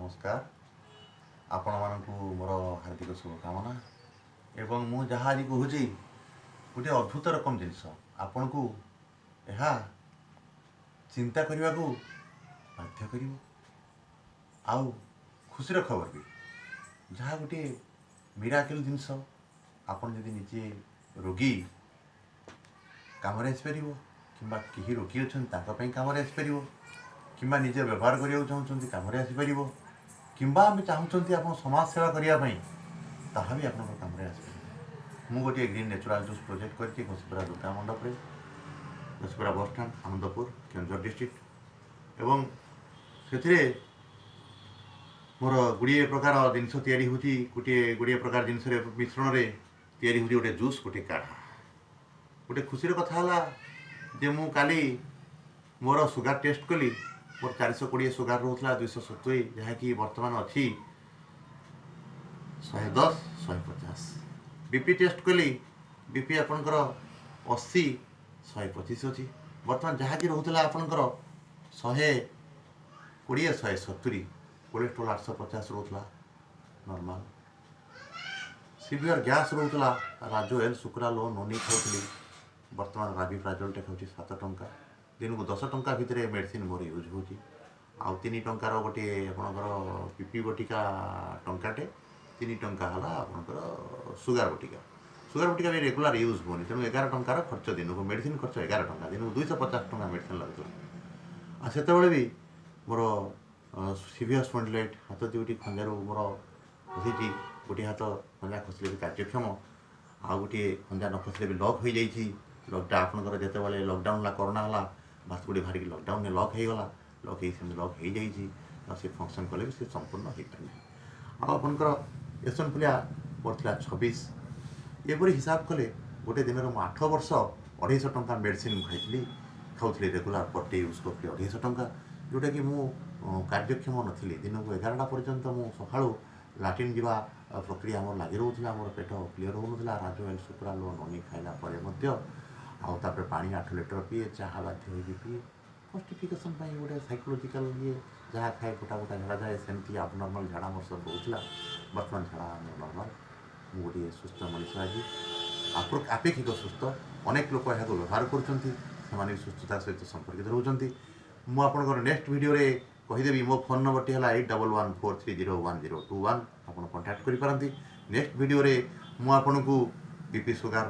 नमस्कार आपण मानकु मोर हार्दिक शुभकामना एवं मु जहाँ आज कहूँ गोटे अद्भुत रकम जिनस आपण को यह चिंता करने को बाध्य कर आउ खुशी खबर भी जहाँ गोटे मिराकल जिनस आपण जदि निजे रोगी काम आसपर कि रोगी अच्छा कम आसपर कि निजे व्यवहार करने चाहते कम आसपर कि आम चाहते आप समाज सेवा करने ताहा भी आप कम आसपर मु गोटे ग्रीन नेचुरल जूस प्रोजेक्ट करके घसीपुरा दुर्गा मंडप घसीपुरा बस स्टाण आनंदपुर केन्दुझर डिस्ट्रिक्ट एवं से मोर गुड़े प्रकार जिनस तैयारी होती गोटे गुड़े प्रकार जिनस मिश्रण में तैयारी होती गोटे जूस गोटे काढ़ा गोटे खुशी कथा है जे मु काली मोर सुगार टेस्ट कली मोर 420 सुगार रोला 270 जहाँकि बर्तमान अच्छी 110 150 बीपी टेस्ट कली बीपी आपणकर 80 125 अच्छी बर्तमान जहाँकि रोला आपणकर 120 170 कोलेस्ट्रोल 850 रोला नॉर्मल सीवियर गैस रोला राजो एल शुक्रा लो नोनी खाऊली बर्तमान राबी प्राजलटे खाऊँ 7 टंका दिन को 10 टंका भितर मेडिसिन मोर यूज हो 3 टंकार गोटे आपणकर पीपी बटिका टंकाटे 3 टंका है आपणकर सुगार बटिका भी रेगुलर यूज होनी तेणु 11 टंकार खर्च दिन को मेडिसिन खर्च 11 टंका दिन को 250 टंका मेडिसिन लगुला से भी मोर सीवियर स्पॉन्डिलाइट हाथ दुईटी खंजार मोर खसी गोटे हाथ खंजा खसले भी कार्यक्षम आ गोटे खंजा न खसले भी लक हो जाइए लकडाउन आपंकर जिते लकडाउन कोरोना है बात गुड़ी बाहर लकडाउन लक होगा लक लक हो जाइए से फंक्शन कले भी से संपूर्ण हो पारे आपंकर एसनफुलिया पड़ता 26 एपरी हिसाब कले गोटे दिन में 8 वर्ष 250 टंका मेडिसिन खाऊली रेगुलर पर डे यूज करी 250 टंका जोटा कि मु कार्यक्षम नी दिन को 11टा पर्यंत मु सका लाट्रिन जा प्रक्रिया मोर लगी रोला मोर पेट क्लीयर होना राजो एल शुक्रा लो ननी खाइला आउे पानी 8 लिटर पीए चाह बाध्य हो पीए कन्स्टिफिकेसन गोटे साइकोलोजिकल ये जहाँ खाए गोटा गोटा झाड़ा जाए सेमती आबनर्माल झाड़ा मोर सब रोला बर्तमान झाड़ा नर्माल मु गोटे सुस्थ मनीष आज आपेक्षिक सुस्थ अनेक लोक यहाँ व्यवहार कर सुस्थता सहित संपर्कित रोचंती मुझे नेक्स्ट वीडियो रे कहीदेवी मो फोन नंबर टी है 8114301021 आप कंटाक्ट करें नेक्स्ट वीडियो रे मु आपको बीपी सुगार